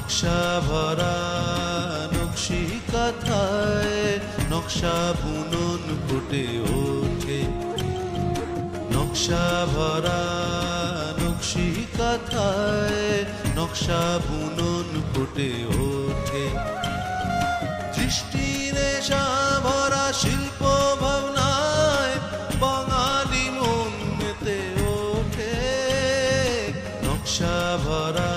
নকশা ভরা নকশি কাঁথায় নকশা বুনন ফুটে ওঠে, নকশা ভরা নকশি কাঁথায় নকশা বুনন ফুটে ওঠে। দৃষ্টির নেশা ভরা শিল্প ভাবনায় বাঙালি মন মেতে ওঠে, নকশা ভরা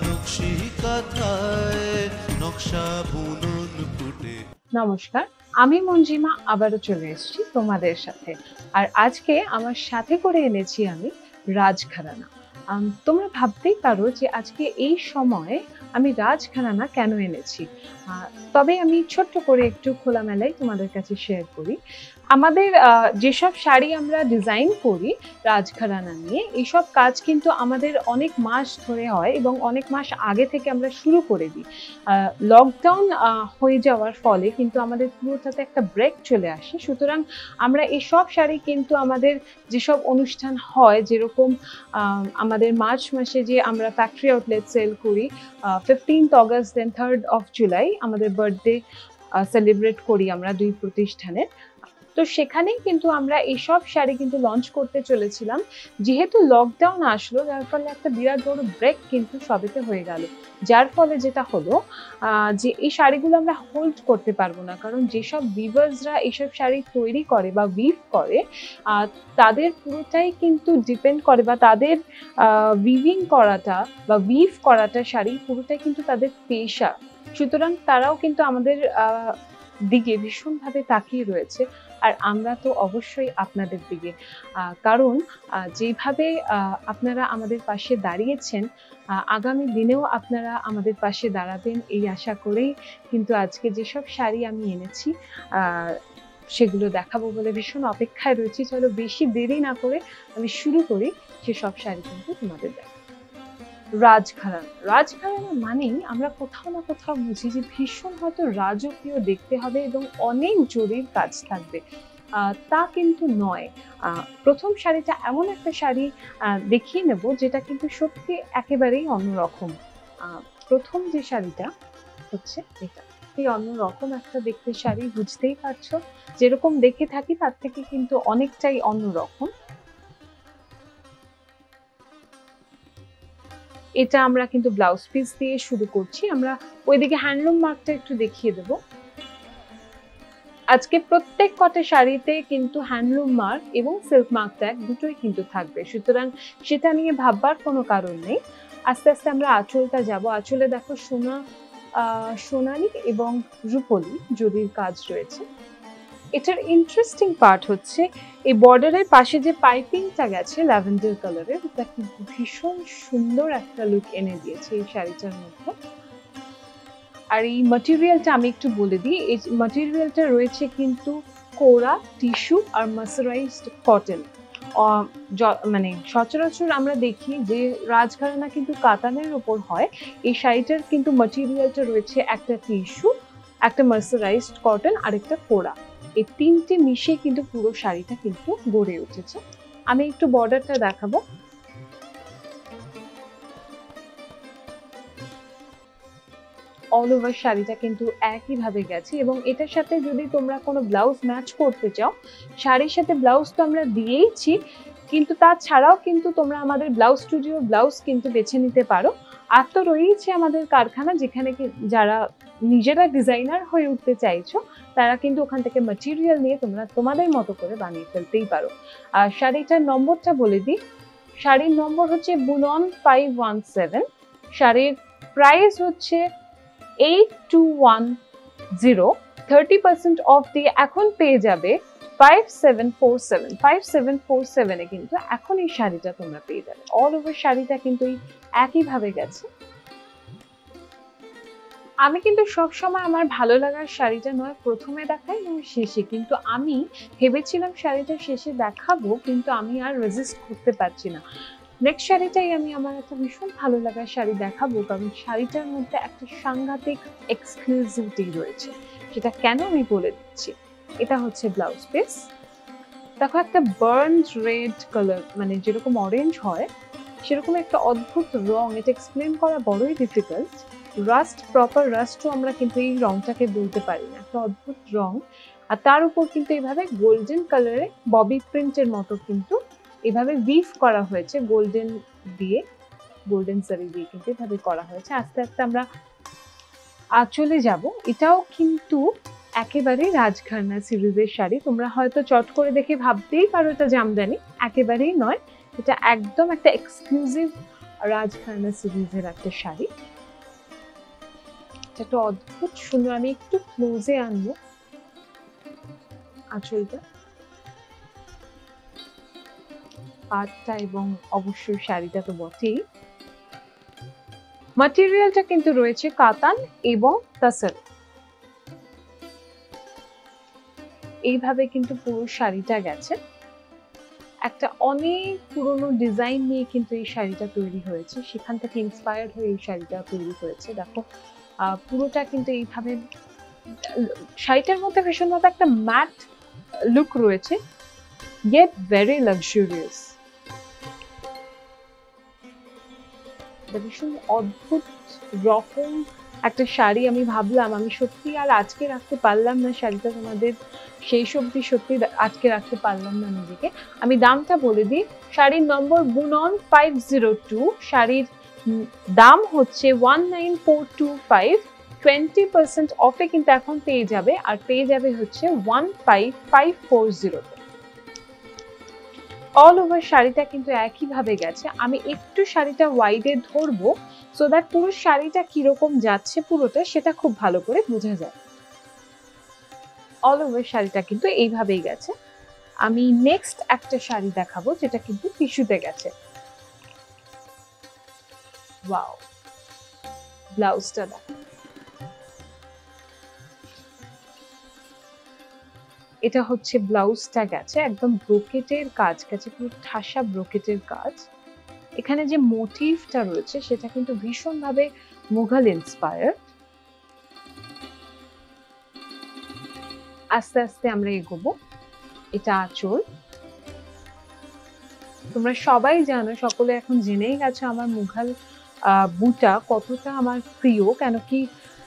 নকশি কাঁথায় নকশা বুনন ফুটে। নমস্কার, আমি মঞ্জিমা আবারও চলে এসেছি তোমাদের সাথে। আর আজকে আমার সাথে করে এনেছি আমি রাজঘরানা। তোমরা ভাবতেই পারো যে আজকে এই সময়ে আমি রাজঘরানা কেন এনেছি, তবে আমি ছোট্ট করে একটু খোলামেলায় তোমাদের কাছে শেয়ার করি। আমাদের যেসব শাড়ি আমরা ডিজাইন করি রাজঘরানা নিয়ে, এইসব কাজ কিন্তু আমাদের অনেক মাস ধরে হয় এবং অনেক মাস আগে থেকে আমরা শুরু করে দিই। লকডাউন হয়ে যাওয়ার ফলে কিন্তু আমাদের পুরোটাতে একটা ব্রেক চলে আসে, সুতরাং আমরা এসব শাড়ি কিন্তু আমাদের যেসব অনুষ্ঠান হয়, যেরকম আমাদের মার্চ মাসে যে আমরা ফ্যাক্টরি আউটলেট সেল করি, 15th August then 3rd of July আমাদের বার্থডে সেলিব্রেট করি আমরা দুই প্রতিষ্ঠানের। তো সেখানেই কিন্তু আমরা এইসব শাড়ি কিন্তু লঞ্চ করতে চলেছিলাম। যেহেতু লকডাউন আসলো, যার ফলে একটা বিরাট বড় ব্রেক কিন্তু সবেতে হয়ে গেল, যার ফলে যেটা হলো যে এই শাড়িগুলো আমরা হোল্ড করতে পারবো না, কারণ যেসব উইভার্সরা এইসব শাড়ি তৈরি করে বা উইভ করে তাদের পুরোটাই কিন্তু ডিপেন্ড করে, বা তাদের উইভিং করাটা বা উইভ করাটা শাড়ি পুরোটাই কিন্তু তাদের পেশা। সুতরাং তারাও কিন্তু আমাদের দিকে ভীষণভাবে তাকিয়ে রয়েছে, আর আমরা তো অবশ্যই আপনাদের দিকে, কারণ যেভাবে আপনারা আমাদের পাশে দাঁড়িয়েছেন, আগামী দিনেও আপনারা আমাদের পাশে দাঁড়াবেন এই আশা করেই কিন্তু আজকে যেসব শাড়ি আমি এনেছি সেগুলো দেখাবো বলে ভীষণ অপেক্ষায় রয়েছি। চলো বেশি দেরি না করে আমি শুরু করি সেসব শাড়ি কিন্তু তোমাদের দেখা। রাজঘরানা মানেই আমরা কোথাও না কোথাও বুঝি যে ভীষণ হয়তো রাজকীয় দেখতে হবে এবং অনেক জরির কাজ থাকবে, তা কিন্তু নয়। প্রথম শাড়িটা এমন একটা শাড়ি দেখিয়ে নেব যেটা কিন্তু সত্যি একেবারেই অন্যরকম। প্রথম যে শাড়িটা হচ্ছে এটা, এই অন্যরকম একটা দেখতে শাড়ি, বুঝতেই পারছো যেরকম দেখে থাকি তার থেকে কিন্তু অনেকটাই অন্যরকম। এটা আমরা কিন্তু ব্লাউজ পিস দিয়ে শুরু করছি। আমরা ওইদিকে হ্যান্ডলুম মার্কটা একটু দেখিয়ে দেব। আজকে প্রত্যেক কটা শাড়িতে কিন্তু হ্যান্ডলুম মার্ক এবং সিল্ক মার্ক ট্যাগ দুটোই কিন্তু থাকবে, সুতরাং সেটা নিয়ে ভাববার কোনো কারণ নেই। আস্তে আস্তে আমরা আঁচলটা যাব। আঁচলে দেখো সোনালি এবং রূপলি জরির কাজ রয়েছে। এটার ইন্টারেস্টিং পার্ট হচ্ছে এই বর্ডারের পাশে যে পাইপিংটা গেছে ল্যাভেন্ডার কালারের, এটা কিন্তু ভীষণ সুন্দর একটা লুক এনে দিয়েছে এই শাড়িটার মধ্যে। আর এই ম্যাটেরিয়ালটা আমি একটু বলে দিই, এই ম্যাটেরিয়ালটা রয়েছে কিন্তু কোরা, টিস্যু আর মার্সারাইজড কটন। মানে সচরাচর আমরা দেখি যে রাজঘরানা কিন্তু কাতানের উপর হয়, এই শাড়িটার কিন্তু ম্যাটেরিয়ালটা রয়েছে একটা টিস্যু, একটা মার্সারাইজড কটন আর একটা কোরা। এই তিনটে মিশে কিন্তু পুরো শাড়িটা কিন্তু গড়ে উঠেছে। আমি একটু বর্ডারটা দেখাবো। অল ওভার শাড়িটা কিন্তু একইভাবে গেছে, এবং এটার সাথে যদি তোমরা কোনো ব্লাউজ ম্যাচ করতে চাও, শাড়ির সাথে ব্লাউজ তো আমরা দিয়েইছি, কিন্তু তাছাড়াও কিন্তু তোমরা আমাদের ব্লাউজ স্টুডিওর ব্লাউজ কিন্তু বেছে নিতে পারো। আর তো রয়েছে আমাদের কারখানা, যেখানে যারা নিজেরা ডিজাইনার হয়ে উঠতে চাইছো তারা কিন্তু ওখান থেকে ম্যাটেরিয়াল নিয়ে তোমরা তোমাদের মতো করে বানিয়ে ফেলতেই পারো। আর শাড়িটার নম্বরটা বলে দিই, শাড়ির নম্বর হচ্ছে বুনন 517, শাড়ির প্রাইস হচ্ছে 8210, 30% অফ দিয়ে এখন পেয়ে যাবে 5747 কিন্তু এখন এই শাড়িটা তোমরা পেয়ে যাবে। অল ওভার শাড়িটা কিন্তু একইভাবে গেছে। আমি কিন্তু সবসময় আমার ভালো লাগার শাড়িটা নয় প্রথমে দেখাই নয় শেষে, কিন্তু আমি ভেবেছিলাম শাড়িটা শেষে দেখাবো, কিন্তু আমি আর রেজিস্ট করতে পারছি না। নেক্সট শাড়িটাই আমি আমার একটা ভীষণ ভালো লাগার শাড়ি দেখাবো, কারণ শাড়িটার মধ্যে একটা সাংঘাতিক এক্সক্লুসিভিটি রয়েছে। সেটা কেন আমি বলে দিচ্ছি। এটা হচ্ছে ব্লাউজ পিস। দেখো একটা বার্ন রেড কালার, মানে যেরকম অরেঞ্জ হয় সেরকম একটা অদ্ভুত রং, এটা এক্সপ্লেন করা বড়ই ডিফিকাল্ট। রাস্ট, প্রপার রাস্টও আমরা কিন্তু এই রংটাকে বলতে পারি না, একটা অদ্ভুত রং। আর তার উপর কিন্তু এইভাবে গোল্ডেন কালারে ববি প্রিন্টের মতো কিন্তু এভাবে উইভ করা হয়েছে গোল্ডেন দিয়ে, গোল্ডেন জারি দিয়ে কিন্তু এভাবে করা হয়েছে। আস্তে আস্তে আমরা চলে যাব। এটাও কিন্তু একেবারে রাজঘরানা সিরিজের শাড়ি। তোমরা হয়তো চট করে দেখে ভাবতেই পারো এটা জামদানি, একেবারেই নয়। এটা একদম একটা এক্সক্লুসিভ রাজঘরানা সিরিজের একটা শাড়ি। এটা একটা অদ্ভুত সুন্দর, আমি একটু ক্লোজে আনবো আঁচলটা, পাটটা এবং অবশ্যই শাড়িটা তো বটেই। ম্যাটেরিয়ালটা কিন্তু রয়েছে কাতান এবং তাসার। এইভাবে কিন্তু পুরো শাড়িটা গেছে। একটা অনেক পুরনো ডিজাইন নিয়ে কিন্তু এই শাড়িটা তৈরি হয়েছে, সেখান থেকে ইন্সপায়ার্ড হয়ে এই শাড়িটা তৈরি হয়েছে। দেখো পুরোটা কিন্তু এইভাবে, শাড়িটার মধ্যে ভীষণভাবে একটা ম্যাট লুক রয়েছে, yet very luxurious। ভীষণ অদ্ভুত রকম একটা শাড়ি। আমি ভাবলাম আমি সত্যি আর আজকে রাখতে পারলাম না শাড়িটা, তোমাদের সেই সবজি সত্যি আজকে রাখতে পারলাম না নিজেকে। আমি দামটা বলে দিই, শাড়ির নম্বর বুনন 502, শাড়ির দাম হচ্ছে 19425। 20% অফে কিন্তু এখন পেয়ে যাবে, আর পেয়ে যাবে হচ্ছে 15540। অল ওভার শাড়িটা কিন্তু একইভাবে গেছে। আমি একটু শাড়িটা ওয়াইডে ধরবো, সো দ্যাট পুরো শাড়িটা কিরকম যাচ্ছে পুরোটা সেটা খুব ভালো করে বোঝা যায়। অল ওভার শাড়িটা কিন্তু এইভাবেই গেছে। আমি নেক্সট একটা শাড়ি দেখাবো যেটা কিন্তু টিস্যুতে গেছে। ওয়াও, ব্লাউজটা দেখো, এটা হচ্ছে ব্লাউজটা গেছে, একদম ব্রোকেটের কাজ গেছে, পুরো ঠাসা ব্রোকেটের কাজ। এখানে যে মোটিভটা রয়েছে সেটা কিন্তু ভীষণভাবে মুঘল ইন্সপায়ার্ড। আস্তে আস্তে আমরা এগোবো। এটা আঁচল। তোমরা সবাই জানো, সকলে এখন জেনেই গেছো আমার মুঘল বুটা কতটা আমার প্রিয়, কেন কি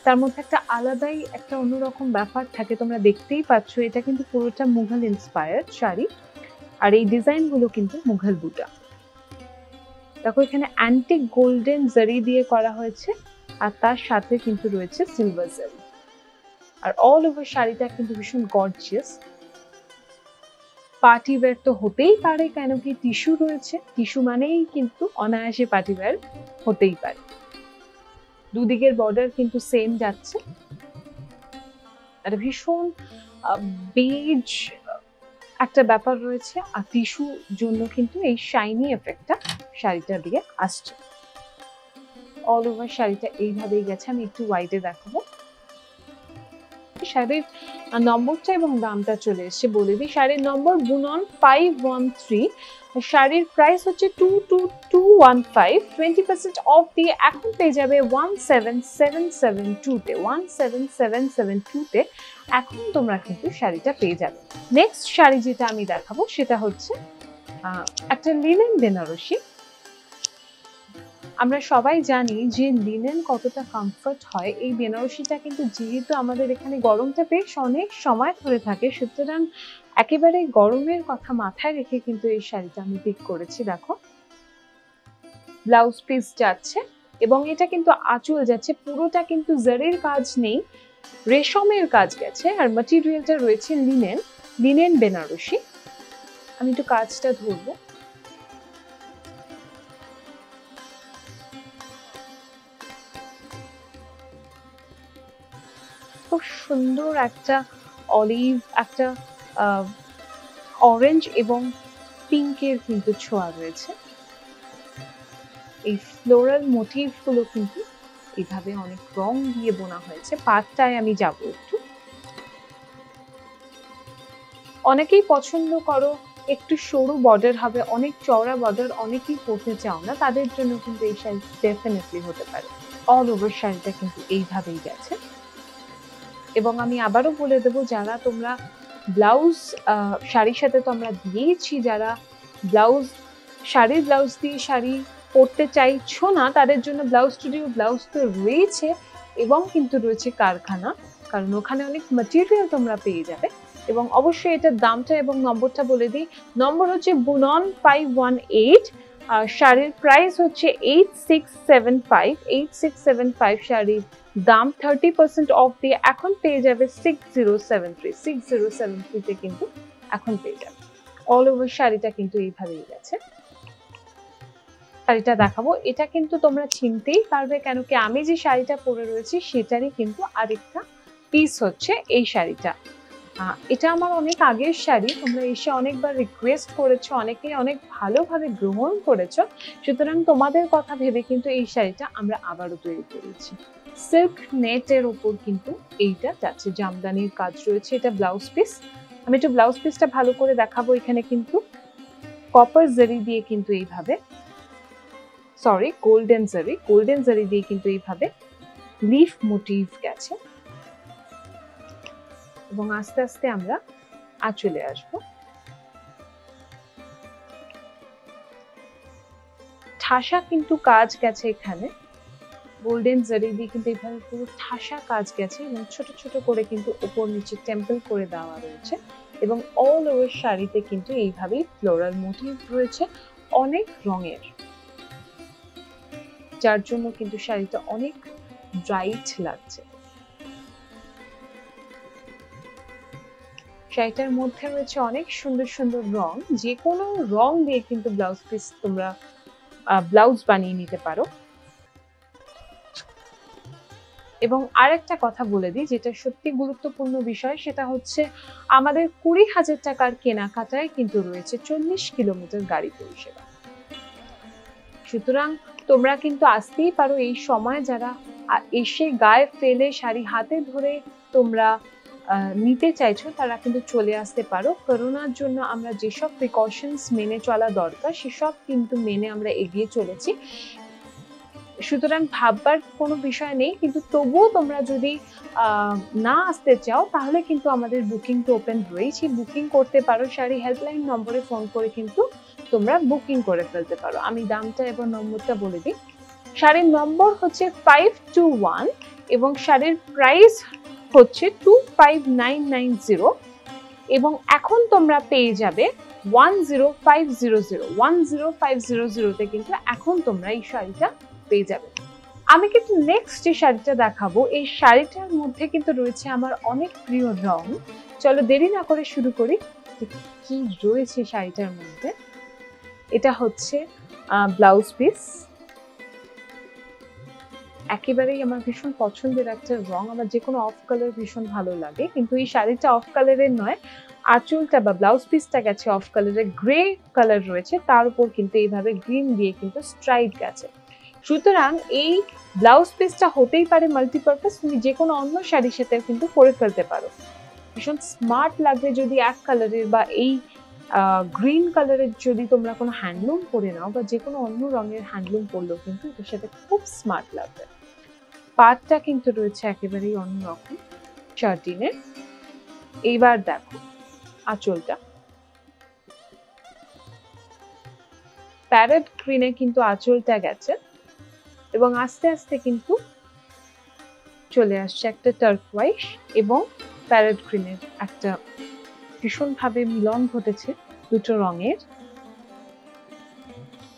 তার মধ্যে একটা আলাদাই একটা অন্যরকম ব্যাপার থাকে। তোমরা দেখতেই পাচ্ছ এটা কিন্তু পুরোটা মুঘল ইন্সপায়ার্ড শাড়ি, আর এই ডিজাইনগুলো কিন্তু মুঘল বুটা। দেখো এখানে অ্যান্টিক গোল্ডেন জারি দিয়ে করা হয়েছে, আর তার সাথে কিন্তু রয়েছে সিলভার জারি। আর অল ওভার শাড়িটা কিন্তু ভীষণ গর্জিয়াস। পার্টি ওয়্যার তো হতেই পারে, কেন কি টিস্যু রয়েছে, টিস্যু মানেই কিন্তু অনায়াসে পার্টি ওয়্যার হতেই পারে। দুদিকের বর্ডার কিন্তু সেম যাচ্ছে, আর ভীষণ বেজ একটা ব্যাপার রয়েছে, আর টিস্যু জন্য কিন্তু এই শাইনি এফেক্টটা শাড়িটা দিয়ে আসছে। অল ওভার শাড়িটা এইভাবেই গেছে। আমি একটু ওয়াইডে দেখাবো। শাড়ির নম্বরটা এবং দামটা চলে এসছে, বলে দিই। শাড়ির নম্বর বুনন 513, শাড়ির প্রাইস হচ্ছে 22215। 20% অফ দিয়ে এখন পেয়ে যাবে 17772 তে। 17772 তে এখন তোমরা কিন্তু শাড়িটা পেয়ে যাবে। নেক্সট শাড়ি যেটা আমি দেখাবো সেটা হচ্ছে একটা লিনেন বেনারসি। আমরা সবাই জানি যে লিনেন কতটা কমফর্ট হয়। এই বেনারসিটা কিন্তু যেহেতু আমাদের এখানে গরমটা বেশ অনেক সময় ধরে থাকে, সুতরাং একেবারে গরমের কথা মাথায় রেখে কিন্তু এই শাড়িটা আমি পিক করেছি। দেখো ব্লাউজ পিস যাচ্ছে এবং এটা কিন্তু আঁচল যাচ্ছে, পুরোটা কিন্তু জারির কাজ নেই, রেশমের কাজ গেছে, আর ম্যাটেরিয়ালটা রয়েছে লিনেন, লিনেন বেনারসি। আমি একটু কাজটা ধরবো। খুব সুন্দর একটা অলিভ, একটা অরেঞ্জ এবং পিঙ্কের কিন্তু ছোঁয়া রয়েছে। এই ফ্লোরাল মোটিভ গুলো কিন্তু এইভাবে অনেক রং দিয়ে বোনা হয়েছে। পাটটায় আমি যাব একটু। অনেকেই পছন্দ করো একটু সরু বর্ডার হবে, অনেক চওড়া বর্ডার অনেকেই পরতে চাও না, তাদের জন্য কিন্তু এই শাড়ি ডেফিনেটলি হতে পারে। অল ওভার শাড়িটা কিন্তু এইভাবেই গেছে। এবং আমি আবারও বলে দেবো, যারা তোমরা ব্লাউজ শাড়ির সাথে তো আমরা দিয়েছি, যারা ব্লাউজ শাড়ির ব্লাউজ দিয়ে শাড়ি পড়তে চাইছো না তাদের জন্য ব্লাউজ স্টুডিও ব্লাউজ তো রয়েছে এবং কিন্তু রয়েছে কারখানা, কারণ ওখানে অনেক ম্যাটেরিয়াল তোমরা পেয়ে যাবে। এবং অবশ্যই এটার দামটা এবং নম্বরটা বলে দিই। নম্বর হচ্ছে বুনন 518, শাড়ির প্রাইস হচ্ছে 8675 শাড়ির দাম 30% অফ দিয়ে এখন পেয়ে যাবে 6073 কিন্তু এখন পেয়ে যাবে। অল ওভার শাড়িটা কিন্তু এইভাবেই গেছে। শাড়িটা দেখাবো, এটা কিন্তু তোমরা চিনতেই পারবে কেন কি আমি যে শাড়িটা পরে রয়েছি সেটারই কিন্তু আরেকটা পিস হচ্ছে এই শাড়িটা। এটা আমার অনেক আগের শাড়ি, তোমরা এসে অনেকবার রিকোয়েস্ট করেছো, অনেকেই অনেক ভালোভাবে গ্রহণ করেছো, সুতরাং তোমাদের কথা ভেবে কিন্তু এই শাড়িটা আমরা আবারও তৈরি করেছি। সিল্ক নেটের উপর কিন্তু এইটা যাচ্ছে, জামদানির কাজ রয়েছে। এটা ব্লাউজ পিস, আমি একটু ব্লাউজ পিসটা ভালো করে দেখাবো। এখানে কিন্তু কপার জারি দিয়ে কিন্তু এইভাবে, সরি গোল্ডেন জারি দিয়ে কিন্তু এইভাবে লিফ মোটিভ গেছে। এবং আস্তে আস্তে আমরা আঁচলে আসবো। ঠাসা কিন্তু কাজ গেছে, এখানে গোল্ডেন জারি দিয়ে কিন্তু এইভাবে পুরো ঠাসা কাজ গেছে এবং ছোট ছোট করে কিন্তু উপর নিচে টেম্পল করে দেওয়া রয়েছে। এবং অল ওভার শাড়িতে কিন্তু এইভাবেই ফ্লোরাল মোটিভ রয়েছে অনেক রঙের, যার জন্য কিন্তু শাড়িটা অনেক ব্রাইট লাগছে। শাড়িটার মধ্যে রয়েছে অনেক সুন্দর সুন্দর রং, যে কোনো রং দিয়ে কিন্তু ব্লাউজ পিস তোমরা ব্লাউজ বানিয়ে নিতে পারো। এবং আরেকটা কথা বলে দিই, যেটা সত্যি গুরুত্বপূর্ণ বিষয়, সেটা হচ্ছে আমাদের 20,000 টাকার কেনাকাটায় কিন্তু রয়েছে 40 কিলোমিটার গাড়ি পরিষেবা। সুতরাং তোমরা কিন্তু আসতেই পারো এই সময়, যারা এসে গায়ে ফেলে শাড়ি হাতে ধরে তোমরা নিতে চাইছো তারা কিন্তু চলে আসতে পারো। করোনার জন্য আমরা যেসব প্রিকশনস মেনে চলা দরকার সেসব কিন্তু মেনে আমরা এগিয়ে চলেছি, সুতরাং ভাববার কোনো বিষয় নেই। কিন্তু তবুও তোমরা যদি না আসতে চাও তাহলে কিন্তু আমাদের বুকিং তো ওপেন রয়েছে, বুকিং করতে পারো। শাড়ি হেল্পলাইন নম্বরে ফোন করে কিন্তু তোমরা বুকিং করে ফেলতে পারো। আমি দামটা এবং নম্বরটা বলে দিই। শাড়ির নম্বর হচ্ছে 521 এবং শাড়ির প্রাইস হচ্ছে 25990 এবং এখন তোমরা পেয়ে যাবে 10500 কিন্তু এখন তোমরা এই শাড়িটা পেয়ে যাবে। আমি কিন্তু নেক্সট যে শাড়িটা দেখাবো, এই শাড়িটার মধ্যে কিন্তু রয়েছে আমার অনেক প্রিয় রং। চলো দেরি না করে শুরু করি কি রয়েছে শাড়িটার মধ্যে। এটা হচ্ছে ব্লাউজ পিস, একেবারেই আমার ভীষণ পছন্দের একটা রং। আমার যে কোনো অফ কালার ভীষণ ভালো লাগে, কিন্তু এই শাড়িটা অফ কালারের নয়, আঁচলটা বা ব্লাউজ পিসটা গেছে অফ কালারের, গ্রে কালার রয়েছে, তার উপর কিন্তু এইভাবে গ্রিন দিয়ে কিন্তু স্ট্রাইপ গেছে। সুতরাং এই ব্লাউজ পিসটা হতেই পারে মাল্টিপারপাস, তুমি যে কোনো অন্য শাড়ির সাথে কিন্তু পরে ফেলতে পারো। ভীষণ স্মার্ট লাগবে যদি এক কালারের বা এই গ্রিন কালারের যদি তোমরা কোনো হ্যান্ডলুম পরে নাও বা যে কোনো অন্য রঙের হ্যান্ডলুম পরলেও কিন্তু এটার সাথে খুব স্মার্ট লাগবে। পাটটা কিন্তু রয়েছে একেবারেই অন্যরকম শার্টিনের। এইবার দেখো আঁচলটা, প্যারেট গ্রিনে কিন্তু আঁচলটা গেছে এবং আস্তে আস্তে কিন্তু চলে আসছে একটা টার্কোয়াইজ এবং প্যারেট গ্রিনের একটা ভীষণভাবে মিলন ঘটেছে দুটো রঙের।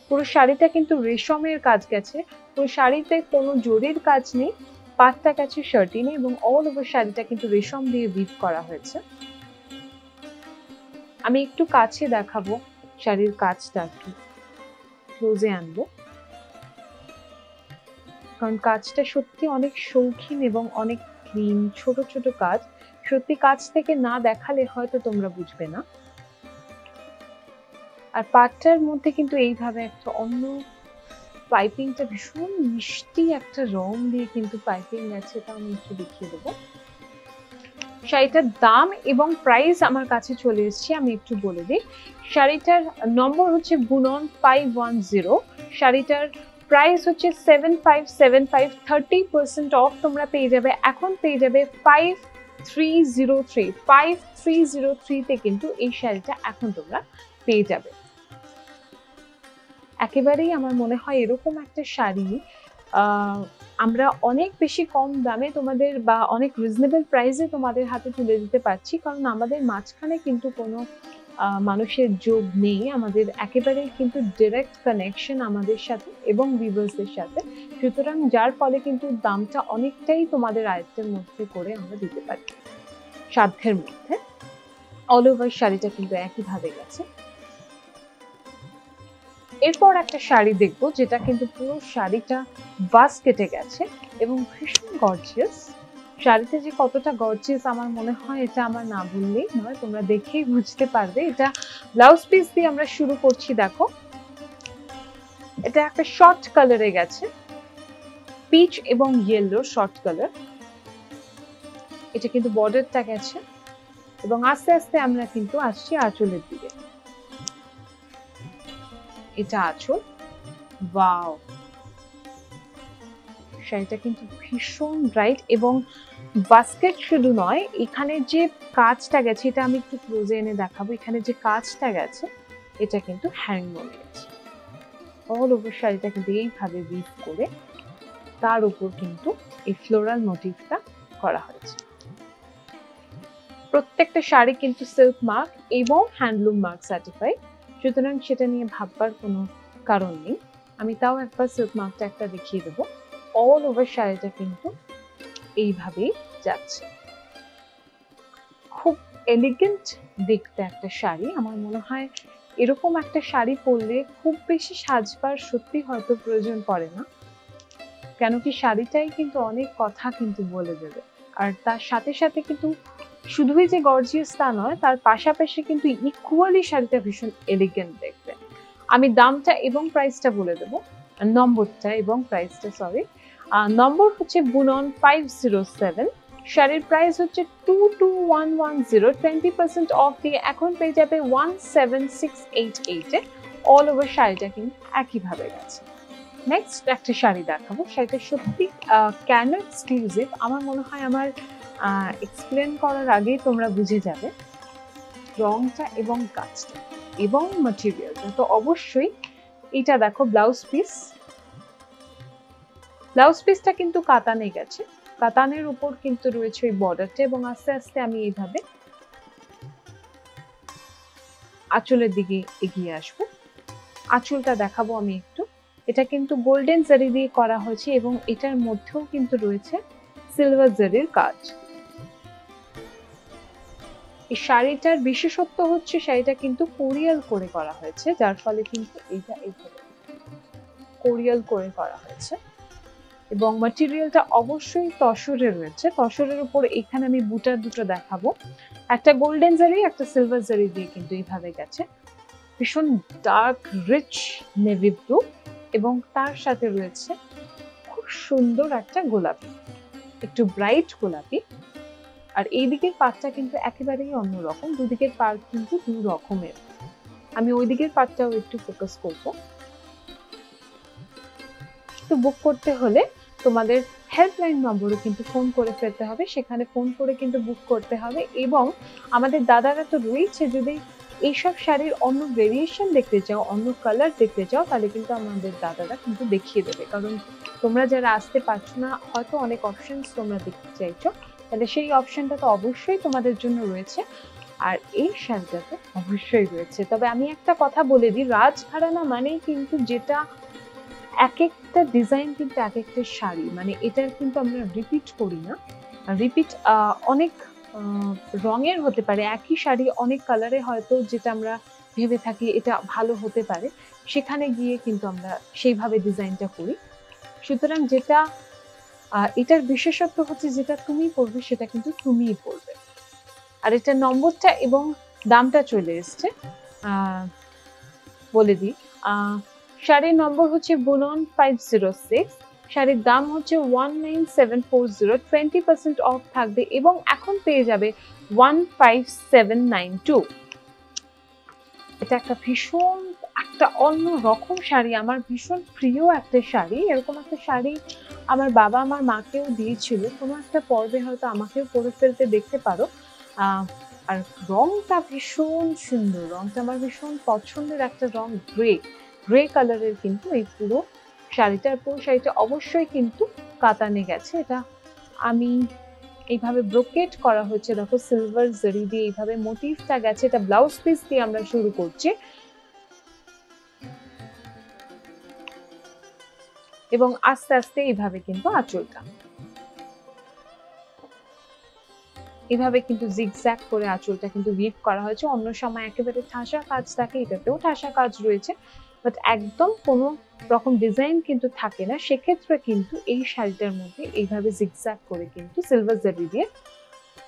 পুরো শাড়িটা কিন্তু রেশমের কাজ গেছে, পুরো শাড়িতে কোনো জরির কাজ নেই, পাটটা গেছে শার্টিনে এবং অল ওভার শাড়িটা কিন্তু রেশম দিয়ে উইভ করা হয়েছে। আমি একটু কাছে দেখাবো শাড়ির কাজটা, একটু ক্লোজে আনবো, কারণ কাজটা সত্যি অনেক শৌখিন এবং অনেক ক্লিন, ছোট ছোট কাজ। সত্যি কাজ থেকে না দেখালে হয়তো তোমরা বুঝবে না। আর পাটটার মধ্যে কিন্তু এইভাবে একটা অন্য পাইপিংটা ভীষণ মিষ্টি একটা রং দিয়ে কিন্তু পাইপিং আছে, তা আমি একটু দেখিয়ে দেবো। শাড়িটার দাম এবং প্রাইস আমার কাছে চলে এসেছে, আমি একটু বলে দিই। শাড়িটার নম্বর হচ্ছে বুনন 510, শাড়িটার প্রাইস হচ্ছে 7575, 30% অফ তোমরা পেয়ে যাবে। এখন পেয়ে যাবে 5303 তে কিন্তু এই শাড়িটা এখন তোমরা পেয়ে যাবে। একেবারেই আমার মনে হয় এরকম একটা শাড়ি আমরা অনেক বেশি কম দামে তোমাদের বা অনেক রিজনেবল প্রাইসে তোমাদের হাতে তুলে দিতে পারছি, কারণ আমাদের মাঝখানে কিন্তু কোনো মানুষের যোগ নেই। আমাদের একেবারেই কিন্তু ডিরেক্ট কানেকশন আমাদের সাথে এবং ভিউয়ার্সদের সাথে, সুতরাং যার ফলে কিন্তু দামটা অনেকটাই তোমাদের আয়ত্তের মধ্যে করে আমরা দিতে পারি, সাধ্যের মধ্যে। অল ওভার শাড়িটা কিন্তু একইভাবে গেছে। এরপর একটা শাড়ি দেখবো যেটা কিন্তু পুরো শাড়িটা বাস কেটে গেছে এবং ভীষণ গর্জিয়াস। শাড়িতে যে কতটা গর্জিয়াস আমার মনে হয় এটা আমার না বললেই নয়, তোমরা দেখেই বুঝতে পারবে। এটা ব্লাউজ পিস দিয়ে আমরা শুরু করছি। দেখো এটা একটা শর্ট কালারে গেছে, পিচ এবং ইয়েলো শর্ট কালার। এটা কিন্তু বর্ডারটা গেছে এবং আস্তে আস্তে আমরা কিন্তু আসছি আঁচলের দিকে। এটা আঁচল। ওয়াও, শাড়িটা কিন্তু ভীষণ ব্রাইট এবং বাস্কেট শুধু নয়, এখানে যে কাজটা গেছে এটা আমি একটু ক্লোজে এনে দেখাবো। এখানে যে কাজটা গেছে এটা কিন্তু হ্যান্ডলুম গেছে। অল ওভার শাড়িটা কিন্তু এইভাবে উইভ করে তার উপর কিন্তু এই ফ্লোরাল মোটিভটা করা হয়েছে। প্রত্যেকটা শাড়ি কিন্তু সিল্ক মার্ক এবং হ্যান্ডলুম মার্ক সার্টিফাইড, সুতরাং সেটা নিয়ে ভাববার কোনো কারণ নেই। আমি তাও একবার সিল্ক মার্কটা একটা দেখিয়ে দেবো। অল ওভার শাড়িটা কিন্তু এইভাবেই যাচ্ছে। খুব এলিগেন্ট দেখতে একটা শাড়ি। আমার মনে হয় এরকম একটা শাড়ি পরলে খুব বেশি সাজবার সত্যি হয়তো প্রয়োজন পড়ে না, কেন কি শাড়িটাই কিন্তু অনেক কথা কিন্তু বলে দেবে। আর তার সাথে সাথে কিন্তু শুধুই যে গর্জিয়াস তা নয়, তার পাশাপাশি কিন্তু ইকুয়ালি শাড়িটা ভীষণ এলিগেন্ট দেখতে। আমি দামটা এবং প্রাইসটা বলে দেবো, নম্বরটা এবং প্রাইসটা, সরি। নম্বর হচ্ছে বুনন 507, শাড়ির প্রাইস হচ্ছে 22110, 20% অফ দিয়ে এখন পেয়ে যাবে 17688-এ। অল ওভার শাড়িটা কিন্তু একইভাবে গেছে। নেক্সট একটা শাড়ি দেখাবো। শাড়িটা সত্যি কেন এক্সক্লুসিভ আমার মনে হয় আমার এক্সপ্লেন করার আগেই তোমরা বুঝে যাবে। রংটা এবং কাজটা এবং ম্যাটেরিয়ালটা তো অবশ্যই। এটা দেখো ব্লাউজ পিস, ব্লাউজ পিসটা কিন্তু কাতানে গেছে, কাতানের উপর কিন্তু রয়েছে ওই বর্ডারটা এবং আস্তে আস্তে আমি এইভাবে আঁচলের দিকে এগিয়ে আসবো। আঁচলটা দেখাবো আমি একটু। এটা কিন্তু গোল্ডেন জারি দিয়ে করা হয়েছে এবং এটার মধ্যেও কিন্তু রয়েছে সিলভার জারির কাজ। এই শাড়িটার বিশেষত্ব হচ্ছে শাড়িটা কিন্তু কোরিয়াল করে করা হয়েছে, যার ফলে কিন্তু এইটা এইভাবে কোরিয়াল করে করা হয়েছে এবং ম্যাটেরিয়ালটা অবশ্যই তসরের রয়েছে। তসরের উপর এখানে আমি বুটার দুটো দেখাবো, একটা গোল্ডেন জারি একটা সিলভার জারি দিয়ে কিন্তু এইভাবে গেছে। ভীষণ ডার্ক রিচ নেভি ব্লু এবং তার সাথে রয়েছে খুব সুন্দর একটা গোলাপি, একটু ব্রাইট গোলাপি। আর এই দিকের পাটটা কিন্তু একেবারেই অন্যরকম, দুদিকের পাট কিন্তু দু রকমের। আমি ওই দিকের পাটটাও একটু ফোকাস করব। তো বুক করতে হলে তোমাদের হেল্পলাইন নম্বরে কিন্তু ফোন করে ফেলতে হবে, সেখানে ফোন করে কিন্তু বুক করতে হবে। এবং আমাদের দাদারা তো রয়েছে, যদি এইসব শাড়ির অন্য ভেরিয়েশন দেখতে চাও, অন্য কালার দেখতে চাও, তাহলে কিন্তু আমাদের দাদারা কিন্তু দেখিয়ে দেবে। কারণ তোমরা যারা আসতে পারছো না, হয়তো অনেক অপশনস তোমরা দেখতে চাইছো, তাহলে সেই অপশনটা তো অবশ্যই তোমাদের জন্য রয়েছে আর এই শাড়িটাতে অবশ্যই রয়েছে। তবে আমি একটা কথা বলে দিই, রাজঘরানা মানেই কিন্তু যেটা এক একটা ডিজাইন কিন্তু এক একটা শাড়ি, মানে এটার কিন্তু আমরা রিপিট করি না। রিপিট অনেক রঙের হতে পারে, একই শাড়ি অনেক কালারে হয়তো যেটা আমরা ভেবে থাকি এটা ভালো হতে পারে, সেখানে গিয়ে কিন্তু আমরা সেইভাবে ডিজাইনটা করি। সুতরাং যেটা এটার বিশেষত্ব হচ্ছে যেটা তুমি পরবে সেটা কিন্তু তুমিই পরবে। আর এটা নম্বরটা এবং দামটা চলে এসছে, বলে দিই। শাড়ির নম্বর হচ্ছে বুনন 506, শাড়ির দাম হচ্ছে 19740, 20% অফ থাকবে এবং এখন পেয়ে যাবে 15792। এটা একটা ভীষণ একটা অন্য রকম শাড়ি, আমার ভীষণ প্রিয় একটা শাড়ি। এরকম একটা শাড়ি আমার বাবা আমার মাকেও দিয়েছিল, কোনো একটা পর্বে হয়তো আমাকেও পরে ফেলতে দেখতে পারো। আর রংটা ভীষণ সুন্দর, রংটা আমার ভীষণ পছন্দের একটা রং, গ্রে, গ্রে কালারের কিন্তু এই পুরো শাড়িটার পুরো শাড়িটা অবশ্যই কিন্তু কাতানে গেছে। এটা আমি এইভাবে ব্রোকেট করা হয়েছে, দেখো সিলভার জরি দিয়ে এইভাবে মোটিভটা গেছে। এটা ব্লাউজ পিস দিয়ে আমরা শুরু করছি এবং আস্তে আস্তে এইভাবে কিন্তু আঁচলটা এভাবে কিন্তু জিগজ্যাগ করে আঁচলটা কিন্তু উইভ করা হয়েছে। অন্য সময় একেবারে ঠাসা কাজ থাকে, এটাতেও ঠাসা কাজ রয়েছে, বাট একদম কোনো রকম ডিজাইন কিন্তু থাকে না। সেক্ষেত্রে কিন্তু এই শাড়িটার মধ্যে এইভাবে জিগজ্যাগ করে কিন্তু সিলভার জারি দিয়ে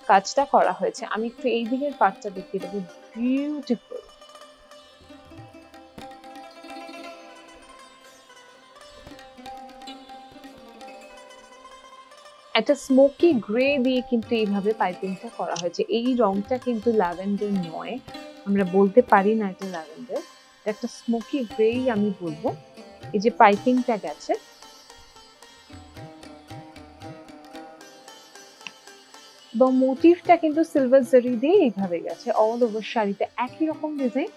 কাজটা করা হয়েছে। আমি একটু এই দিকের পার্টটা দেখিয়ে দেবো, বিউটিফুল। একটা স্মোকি গ্রে দিয়ে কিন্তু এইভাবে পাইপিংটা করা হয়েছে। এই রংটা কিন্তু ল্যাভেন্ডার নয়, আমরা বলতে পারি না এটা ল্যাভেন্ডার, একটা স্মোকি গ্রেই আমি বলবো। এই যে পাইপিংটা গেছে, এবং মোটিভটা কিন্তু সিলভার জারি দিয়ে এইভাবে গেছে অল ওভার শাড়িতে। একই রকম ডিজাইন,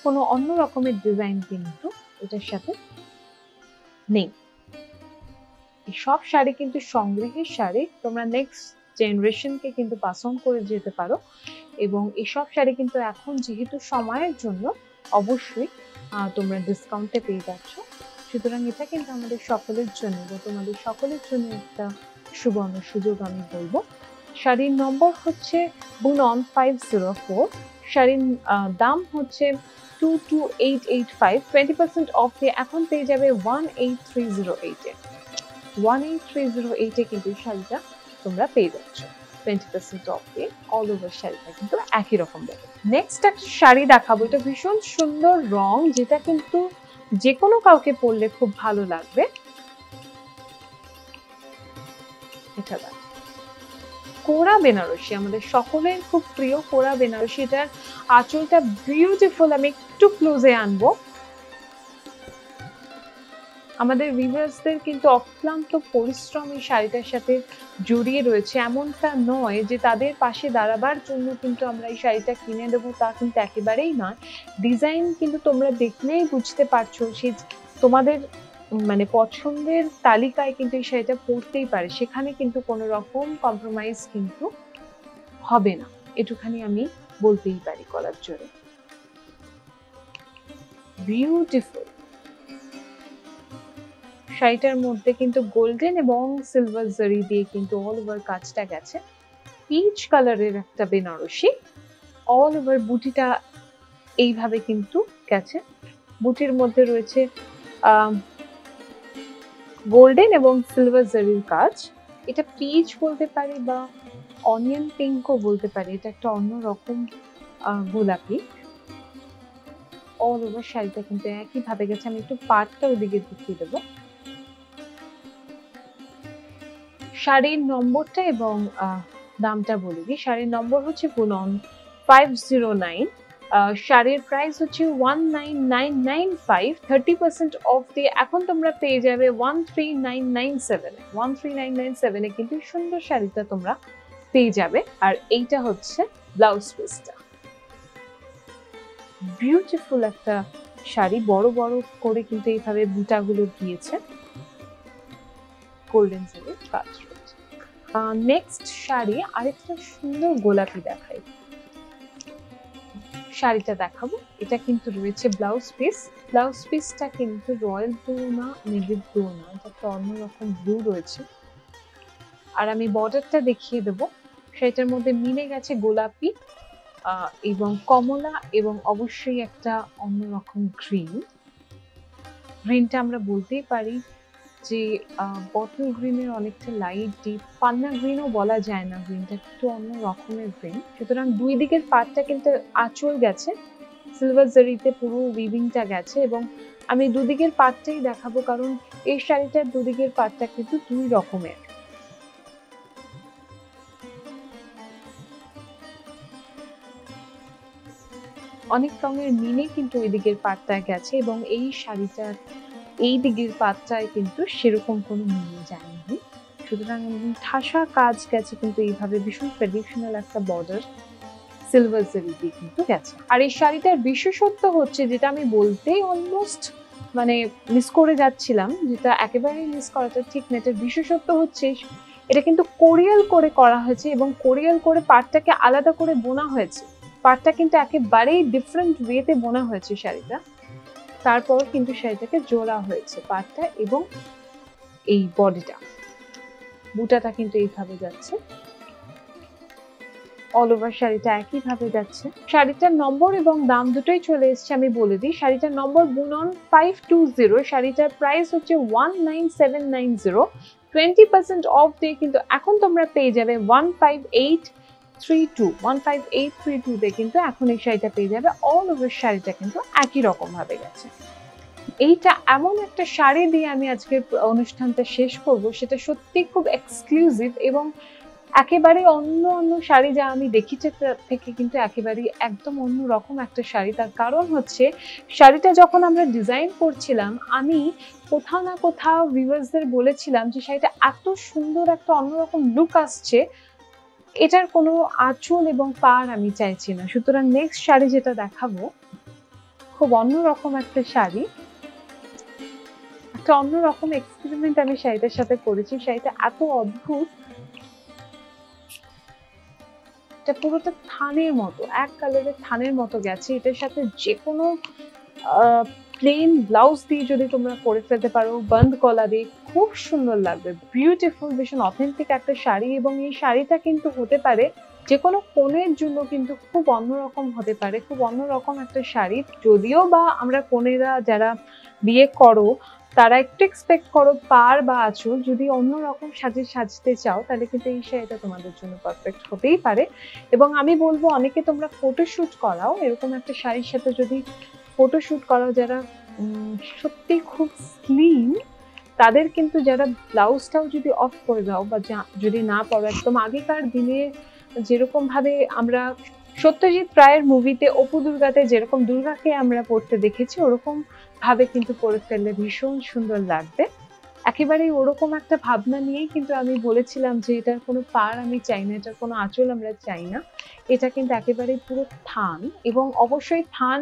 কোনো অন্য রকমের ডিজাইন কিন্তু এটার সাথে নেই। সব শাড়ি কিন্তু সংগ্রহের শাড়ি, তোমরা নেক্সট জেনারেশনকে কিন্তু পাস অন করে যেতে পারো। এবং এসব শাড়ি কিন্তু এখন যেহেতু সময়ের জন্য অবশ্যই তোমরা ডিসকাউন্টে পেয়ে যাচ্ছ, সুতরাং এটা কিন্তু আমাদের সকলের জন্য বা তোমাদের সকলের জন্য একটা সুবর্ণ সুযোগ আমি বলবো। শাড়ির নম্বর হচ্ছে বুনন 504, শাড়ির দাম হচ্ছে 22885, 20% অফ দিয়ে এখন পেয়ে যাবে 18308-এ। 18308-এ কিন্তু শাড়িটা তোমরা পেয়ে যাচ্ছ 20% অফ দিয়ে। অল ওভার শাড়িটা কিন্তু একই রকম দেবে। নেক্সট একটা শাড়ি দেখাবো, এটা ভীষণ সুন্দর রং, যেটা কিন্তু যে কোনো কাউকে পরলে খুব ভালো লাগবে। এটা দেখ, কোরা বেনারসি, আমাদের সকলের খুব প্রিয় কোরা বেনারসি। এটার আঁচলটা বিউটিফুল, আমি একটু ক্লোজে আনবো। আমাদের ভিউয়ার্সদের কিন্তু অক্লান্ত পরিশ্রম এই শাড়িটার সাথে জড়িয়ে রয়েছে। এমনটা নয় যে তাদের পাশে দাঁড়াবার জন্য কিন্তু আমরা এই শাড়িটা কিনে দেবো, তা কিন্তু একেবারেই নয়। ডিজাইন কিন্তু তোমরা দেখলেই বুঝতে পারছো, সে তোমাদের মানে পছন্দের তালিকায় কিন্তু এই শাড়িটা পরতেই পারে, সেখানে কিন্তু কোনো রকম কম্প্রোমাইজ কিন্তু হবে না, এটুখানি আমি বলতেই পারি গলার জোরে। বিউটিফুল শাড়িটার মধ্যে কিন্তু গোল্ডেন এবং সিলভার জারি দিয়ে কিন্তু অল ওভার কাজটা গেছে। পিচ কালারের একটা বেনারসি, অল ওভার বুটিটা এইভাবে কিন্তু গেছে। বুটির মধ্যে রয়েছে গোল্ডেন এবং সিলভার জারির কাজ। এটা পিচ বলতে পারি বা অনিয়ন পিঙ্কও বলতে পারি, এটা একটা অন্যরকম গোলাপি। অল ওভার শাড়িটা কিন্তু একইভাবে গেছে। আমি একটু পাটটা ওইদিকে দেখিয়ে দেবো। শাড়ির নম্বরটা এবং দামটা বলে দিই। শাড়ির নম্বর হচ্ছে বুনন 509, শাড়ির প্রাইস হচ্ছে 19995, 30% অফ দিয়ে এখন তোমরা পেয়ে যাবে 13997-এ। 13997-এ কিন্তু সুন্দর শাড়িটা তোমরা পেয়ে যাবে। আর এইটা হচ্ছে ব্লাউজ পিসটা, বিউটিফুল একটা শাড়ি, বড় বড় করে কিন্তু এইভাবে বুটাগুলো দিয়েছে, গোল্ডেন জারির কাজ রয়েছে। নেক্সট শাড়ি আরেকটা সুন্দর গোলাপি দেখাই, শাড়িটা দেখাবো। এটা কিন্তু রয়েছে ব্লাউজ পিস, ব্লাউজ পিসটা কিন্তু রয়্যাল ব্লু না, নেভি ব্লু না, এটা একটা অন্যরকম ব্লু রয়েছে। আর আমি বর্ডারটা দেখিয়ে দেবো, সেটার মধ্যে মিলে গেছে গোলাপি এবং কমলা এবং অবশ্যই একটা অন্যরকম গ্রিন। গ্রিনটা আমরা বলতেই পারি যে বটল গ্রিনের অনেকটা লাইট ডিপ, পান্না গ্রিনও বলা যায় না, গ্রিনটা একটু অন্য রকমের গ্রিন। সুতরাং দুই দিকের পার্টটা কিন্তু আঁচল গেছে, সিলভার জারিতে পুরো উইভিংটা গেছে। এবং আমি দুদিকের পার্টটাই দেখাবো, কারণ এই শাড়িটার দুদিকের পার্টটা কিন্তু দুই রকমের। অনেক রঙের মিলে কিন্তু ওই দিকের পাটটা গেছে এবং এই শাড়িটার এই দিকের পাটটায় কিন্তু সেরকম কোনো মিলে যায়নি। সুতরাং ঠাসা কাজ গেছে কিন্তু এইভাবে ভীষণ ট্রেডিশনাল একটা বর্ডার সিলভার জারি দিয়ে কিন্তু গেছে। আর এই শাড়িটার বিশেষত্ব হচ্ছে, যেটা আমি বলতেই অলমোস্ট মানে মিস করে যাচ্ছিলাম, যেটা একেবারেই মিস করাটা ঠিক না। এটার বিশেষত্ব হচ্ছে এটা কিন্তু কোরিয়াল করে করা হয়েছে এবং কোরিয়াল করে পাড়টাকে আলাদা করে বোনা হয়েছে। পাড়টা কিন্তু একেবারেই ডিফারেন্ট ওয়েতে বোনা হয়েছে শাড়িটা। তারপর কিন্তু শাড়িটাকে জোড়া হয়েছে পাড়টা এবং এই বডিটা, বুটাটা কিন্তু এইভাবে যাচ্ছে। অল ওভার শাড়িটা একইভাবে যাচ্ছে। শাড়িটার নম্বর এবং দাম দুটোই চলে এসছে, আমি বলে দিই। শাড়িটার নম্বর বুনন 520, শাড়িটার প্রাইস হচ্ছে 19790। 20% অফ দিয়ে কিন্তু এখন তোমরা পেয়ে যাবে 15832 তে কিন্তু এখন এই শাড়িটা পেয়ে যাবে। অল ওভার শাড়িটা কিন্তু একই রকম ভাবে গেছে। এইটা এমন একটা শাড়ি দিয়ে আমি আজকের অনুষ্ঠানটা শেষ করব, সেটা সত্যি খুব এক্সক্লুসিভ এবং একেবারে অন্য শাড়ি যা আমি দেখেছি তার থেকে কিন্তু একেবারেই একদম অন্য রকম একটা শাড়ি। তার কারণ হচ্ছে শাড়িটা যখন আমরা ডিজাইন করছিলাম, আমি কোথাও না কোথাও ভিউয়ার্সদের বলেছিলাম যে শাড়িটা এত সুন্দর একটা অন্যরকম লুক আসছে, এটার কোনো আঁচল এবং পাড় আমি চাইছি না। সুতরাং নেক্সট শাড়ি যেটা দেখাবো খুব অন্যরকম একটা শাড়ি, একটা অন্যরকম এক্সপেরিমেন্ট আমি শাড়িটার সাথে করেছি। শাড়িটা এত অদ্ভুত, এটা পুরোটা থানের মতো, এক কালারের থানের মতো গেছে। এটার সাথে যে কোনো প্লেন ব্লাউজ দিয়ে যদি তোমরা পরে ফেলতে পারো, বন্ধ গলা দিয়ে, খুব সুন্দর লাগবে। বিউটিফুল, ভীষণ অথেন্টিক একটা শাড়ি এবং এই শাড়িটা কিন্তু হতে পারে যে কোনো কনের জন্য কিন্তু খুব অন্যরকম হতে পারে, খুব অন্যরকম একটা শাড়ি। যদিও বা আমরা কনেরা যারা বিয়ে করো তারা একটু এক্সপেক্ট করো পাড় বা আঁচল, যদি অন্যরকম সাজতে চাও তাহলে কিন্তু এই শাড়িটা তোমাদের জন্য পারফেক্ট হতেই পারে। এবং আমি বলবো অনেকে তোমরা ফটোশুট করাও, এরকম একটা শাড়ির সাথে যদি ফটোশুট করাও যারা সত্যি খুব স্লিম, তাদের কিন্তু যারা ব্লাউজটাও যদি অফ করে দাও বা যদি না পরো, একদম আগেকার দিনে যেরকম ভাবে আমরা সত্যজিৎ রায়ের মুভিতে অপু দুর্গাতে যেরকম দুর্গাকে আমরা পড়তে দেখেছি, ওরকম ভাবে কিন্তু পরে ফেললে ভীষণ সুন্দর লাগবে। একেবারেই ওরকম একটা ভাবনা নিয়েই কিন্তু আমি বলেছিলাম যে এটার কোনো পাড় আমি চাই না, এটার কোনো আঁচল আমরা চাই না। এটা কিন্তু একেবারেই পুরো থান এবং অবশ্যই থান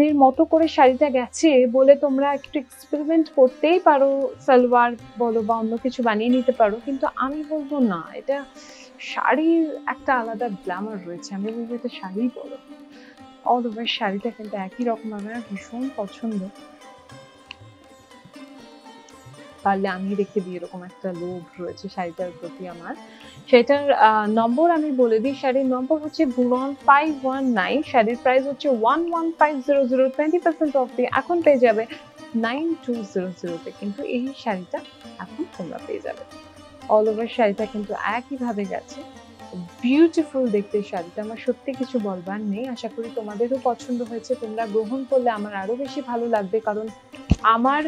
এর মতো করে শাড়িটা গেছে বলে তোমরা একটু এক্সপেরিমেন্ট করতেই পারো, সালোয়ার বলো বা অন্য কিছু বানিয়ে নিতে পারো, কিন্তু আমি বলবো না, এটা শাড়ির একটা আলাদা গ্ল্যামার রয়েছে। আমি বলবো এটা শাড়ি বলো। অল ওভার শাড়িটা কিন্তু একই রকম আমার ভীষণ পছন্দ। পারলে আমি রেখে দিই, এরকম একটা লোভ রয়েছে শাড়িটার প্রতি আমার। সেটার নম্বর আমি বলে দিই, শাড়ির নম্বর হচ্ছে বুনন 519, শাড়ির প্রাইস হচ্ছে 11500। 20% অফ দিয়ে এখন পেয়ে যাবে 9200 তে কিন্তু এই শাড়িটা এখন তোমরা পেয়ে যাবে। অল ওভার শাড়িটা কিন্তু একইভাবে গেছে, বিউটিফুল দেখতে শাড়িটা। আমার সত্যি কিছু বলবার নেই। আশা করি তোমাদেরও পছন্দ হয়েছে, তোমরা গ্রহণ করলে আমার আরো বেশি ভালো লাগবে, কারণ আমার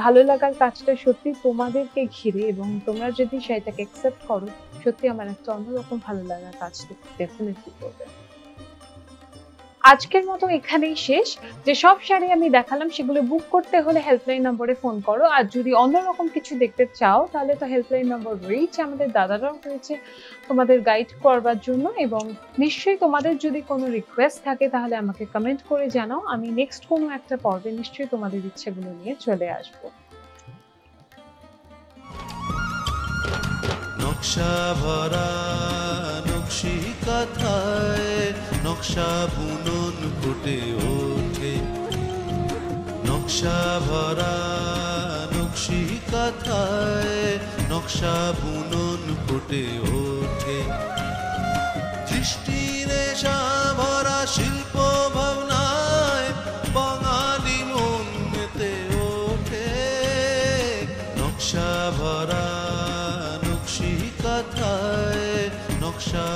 ভালো লাগার কাজটা সত্যি তোমাদেরকে ঘিরে, এবং তোমরা যদি শাড়িটাকে অ্যাকসেপ্ট করো, সত্যি আমার একটা অন্যরকম ভালো লাগার কাজ ডেফিনেটলি করবে। আজকের মতো এখানেই শেষ। যে সব শাড়ি আমি দেখালাম সেগুলো বুক করতে হলে হেল্পলাইন নম্বরে ফোন করো, আর যদি অন্যরকম কিছু দেখতে চাও তাহলে তো হেল্পলাইন নম্বর রয়েছে, আমাদের দাদারাও রয়েছে তোমাদের গাইড করবার জন্য। এবং নিশ্চয়ই তোমাদের যদি কোনো রিকোয়েস্ট থাকে তাহলে আমাকে কমেন্ট করে জানাও, আমি নেক্সট কোনো একটা পর্বে নিশ্চয়ই তোমাদের ইচ্ছেগুলো নিয়ে চলে আসবো। নকশা ভরা নকশি কাঁথায় নকশা বুনন ফুটে ওঠে, নকশা ভরা নকশি কাঁথায় নকশা বুনন ফুটে ওঠে। দৃষ্টির নেশা ভরা শিল্প ভাবনায় বাঙালি মন মেতে ওঠে, নকশা ভরা নকশি কাঁথায় নকশা